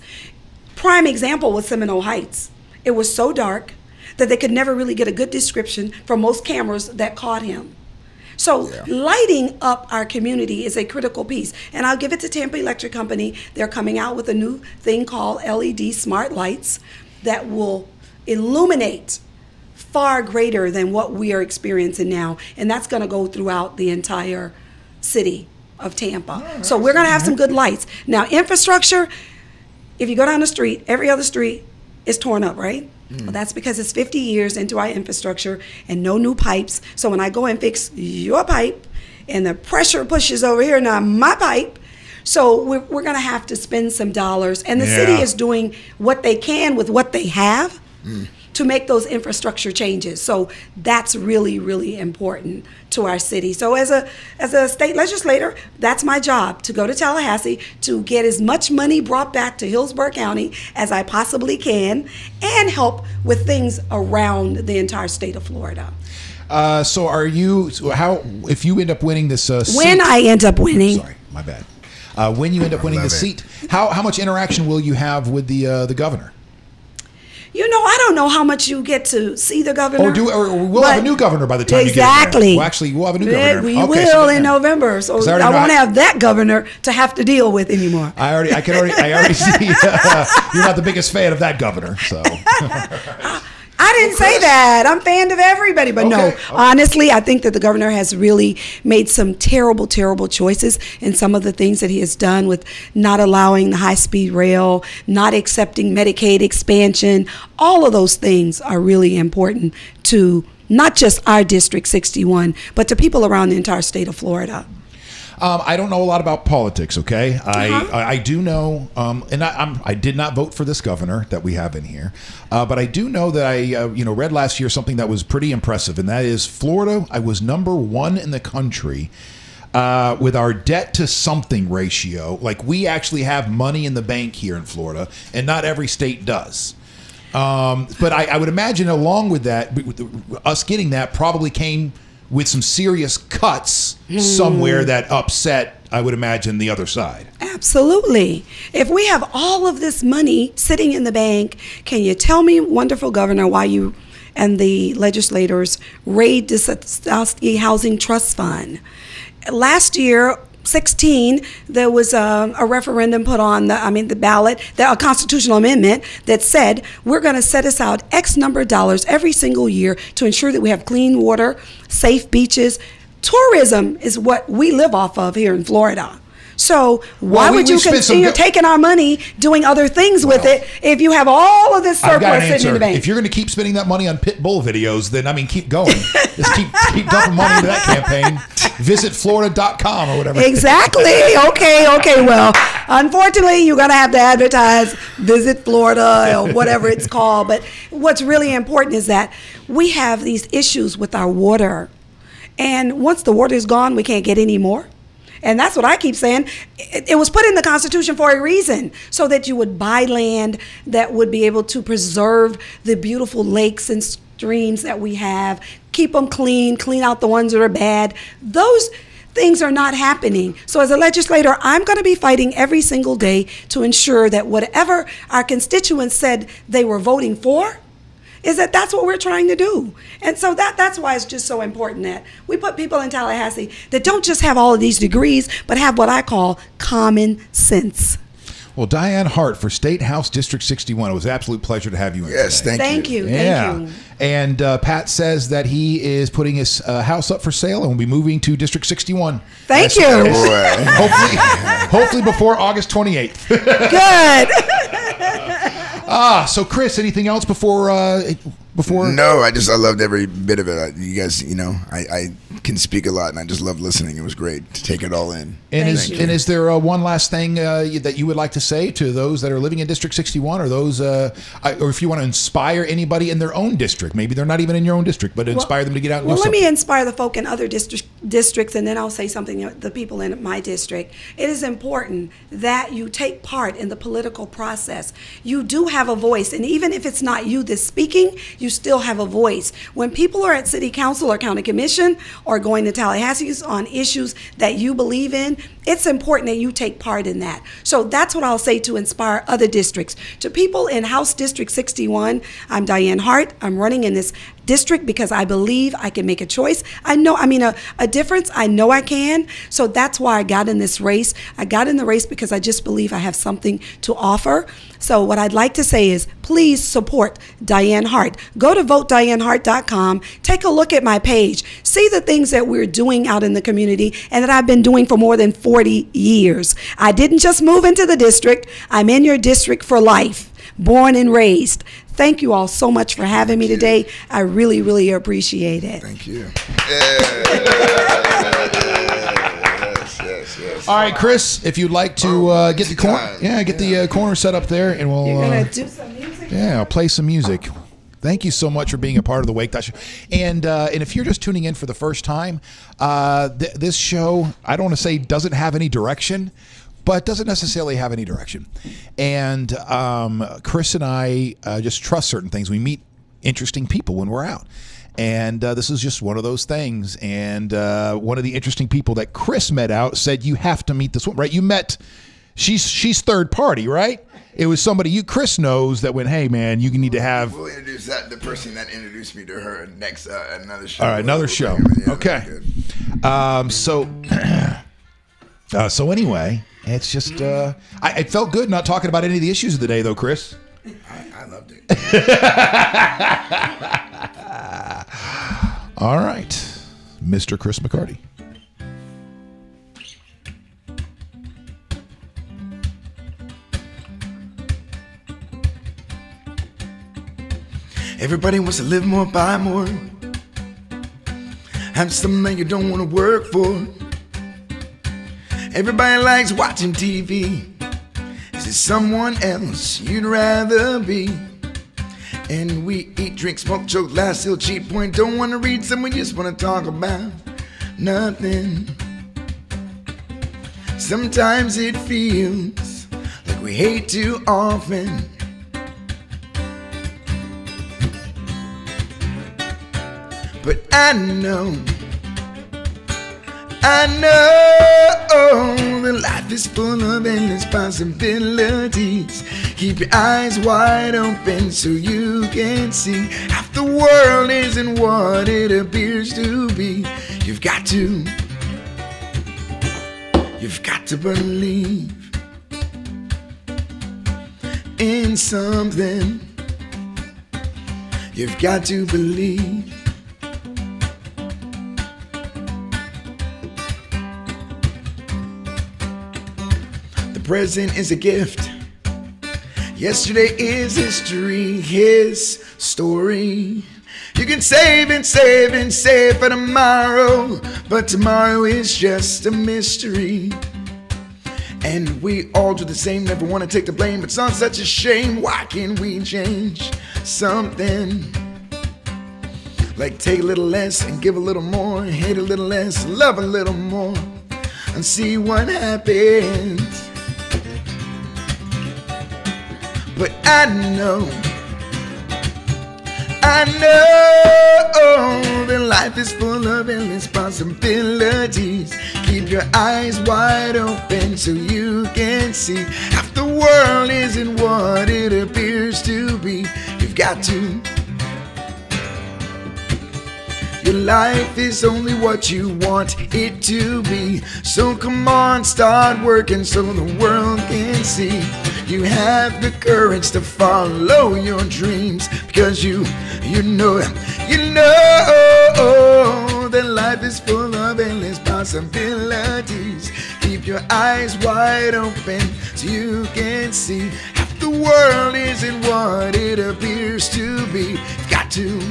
Prime example was Seminole Heights. It was so dark that they could never really get a good description from most cameras that caught him. So lighting up our community is a critical piece. And I'll give it to Tampa Electric Company. They're coming out with a new thing called LED smart lights that will illuminate far greater than what we are experiencing now. And that's going to go throughout the entire city of Tampa. So we're going to have some good lights. Now, infrastructure, if you go down the street, every other street is torn up, right? Well, that's because it's 50 years into our infrastructure and no new pipes. So when I go and fix your pipe and the pressure pushes over here, now my pipe, so we're going to have to spend some dollars. And the city is doing what they can with what they have to make those infrastructure changes. So that's really, really important to our city. So as a state legislator, that's my job, to go to Tallahassee, to get as much money brought back to Hillsborough County as I possibly can, and help with things around the entire state of Florida. So if you end up winning this seat? When I end up winning. Sorry, my bad. When you end up winning the seat, how much interaction will you have with the governor? You know, I don't know how much you get to see the governor. Or we'll have a new governor by the time you get there. Exactly. Well, actually, we'll have a new governor. We will in November. So I won't have that governor to have to deal with anymore. I already see you're not the biggest fan of that governor. So I didn't say that. I'm a fan of everybody. But no, honestly, I think that the governor has really made some terrible, terrible choices in some of the things that he has done with not allowing the high-speed rail, not accepting Medicaid expansion. All of those things are really important to not just our District 61, but to people around the entire state of Florida. I don't know a lot about politics, okay? I do know, and I did not vote for this governor that we have in here, but I do know that I read last year something that was pretty impressive, and that is Florida. I was #1 in the country with our debt to something ratio. Like, we actually have money in the bank here in Florida, and not every state does. But I would imagine along with that, us getting that probably came with some serious cuts somewhere that upset, I would imagine, the other side. Absolutely. If we have all of this money sitting in the bank, can you tell me, wonderful governor, why you and the legislators raid this Housing Trust Fund? Last year, 16, there was a referendum put on the ballot, a constitutional amendment that said we're going to set aside X number of dollars every single year to ensure that we have clean water, safe beaches. Tourism is what we live off of here in Florida. So why would you continue taking our money doing other things with it if you have all of this surplus sitting in the bank? If you're going to keep spending that money on pit bull videos, then I mean, keep going. Just keep dumping money into that campaign. Visit Florida.com or whatever. Exactly. Okay. Well, unfortunately, you're going to have to advertise Visit Florida or whatever it's called. But what's really important is that we have these issues with our water. And once the water is gone, we can't get any more. And that's what I keep saying. It was put in the Constitution for a reason, so that you would buy land that would be able to preserve the beautiful lakes and streams that we have, keep them clean out the ones that are bad. Those things are not happening. So as a legislator, I'm going to be fighting every single day to ensure that whatever our constituents said they were voting for, that's what we're trying to do. And so that's why it's just so important that we put people in Tallahassee that don't just have all of these degrees, but have what I call common sense. Well, Diane Hart for State House District 61. It was an absolute pleasure to have you in. Yes, today. thank you. Thank you. And Pat says that he is putting his house up for sale and will be moving to District 61. Thank you. Hopefully before August 28th. Good. So Chris, anything else before? No, I loved every bit of it. You guys, I can speak a lot, and I just love listening. It was great to take it all in. And is there one last thing that you would like to say to those that are living in District 61, or those, or if you want to inspire anybody in their own district? Maybe they're not even in your own district, but inspire them to get out and do something. Let me inspire the folk in other districts, and then I'll say something the people in my district. It is important that you take part in the political process. You do have a voice, and even if it's not you that's speaking, you still have a voice. When people are at city council or county commission or going to Tallahassee's on issues that you believe in, it's important that you take part in that. So that's what I'll say to inspire other districts. To people in House District 61, I'm Diane Hart. I'm running in this district because I believe I can make a choice. A difference. I know I can. So that's why I got in this race. I got in the race because I just believe I have something to offer. So what I'd like to say is, please support Diane Hart. Go to votedianehart.com. Take a look at my page. See the things that we're doing out in the community and that I've been doing for more than 40 years. I didn't just move into the district. I'm in your district for life, born and raised. Thank you all so much for having me today. I really, really appreciate it. Thank you. Yes. All right, Chris, if you'd like to get the corner, corner set up there, and we'll. You're gonna do some music. Yeah, I'll play some music. Thank you so much for being a part of the Wake.Show. And if you're just tuning in for the first time, this show, I don't want to say doesn't have any direction, but doesn't necessarily have any direction. And Chris and I just trust certain things. We meet interesting people when we're out. And this is just one of those things. And one of the interesting people that Chris met out said, you have to meet this woman, right? You met, she's third party, right? It was somebody Chris knows that went, hey, man, you need to have. We'll introduce the person that introduced me to her next, another show. All right, another show. Yeah, okay. So anyway, it's just, it felt good not talking about any of the issues of the day, though, Chris. I loved it. All right, Mr. Chris McCarty. Everybody wants to live more, buy more, have something that you don't want to work for. Everybody likes watching TV. Is it someone else you'd rather be? And we eat, drink, smoke, choke, lie, still cheat, point. Don't want to read something, we just want to talk about nothing. Sometimes it feels like we hate too often. But I know that life is full of endless possibilities. Keep your eyes wide open so you can see half the world isn't what it appears to be. You've got to You've got to believe in something. You've got to believe. The present is a gift. Yesterday is history, his story. You can save and save and save for tomorrow, but tomorrow is just a mystery. And we all do the same, never want to take the blame. It's not such a shame. Why can't we change something? Like take a little less and give a little more, hate a little less, love a little more, and see what happens. But I know that life is full of endless possibilities. Keep your eyes wide open so you can see half the world isn't what it appears to be. You've got to. Your life is only what you want it to be. So come on, start working so the world can see. You have the courage to follow your dreams, because you know that life is full of endless possibilities. Keep your eyes wide open so you can see half the world isn't what it appears to be. You've got to.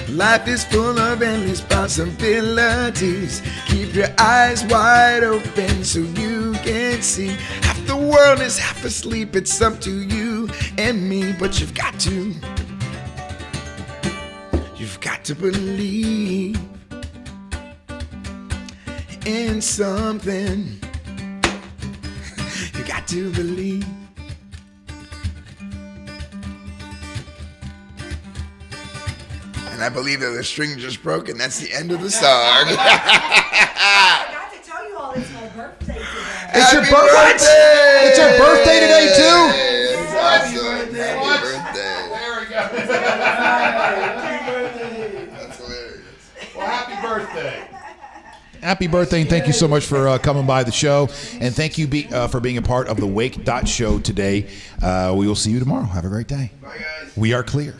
Life is full of endless possibilities. Keep your eyes wide open so you can see half the world is half asleep. It's up to you and me, but you've got to. You've got to believe in something. You got to believe. And I believe that the string just broke, and that's the end of the song. I forgot to tell you all it's my birthday today. It's your birthday. It's your birthday today too. It's awesome. Happy birthday. There we go. That's hilarious. Well, happy birthday. Happy birthday, and thank you so much for coming by the show. And thank you for being a part of the Wake.Show today. We will see you tomorrow. Have a great day. Bye, guys. We are clear.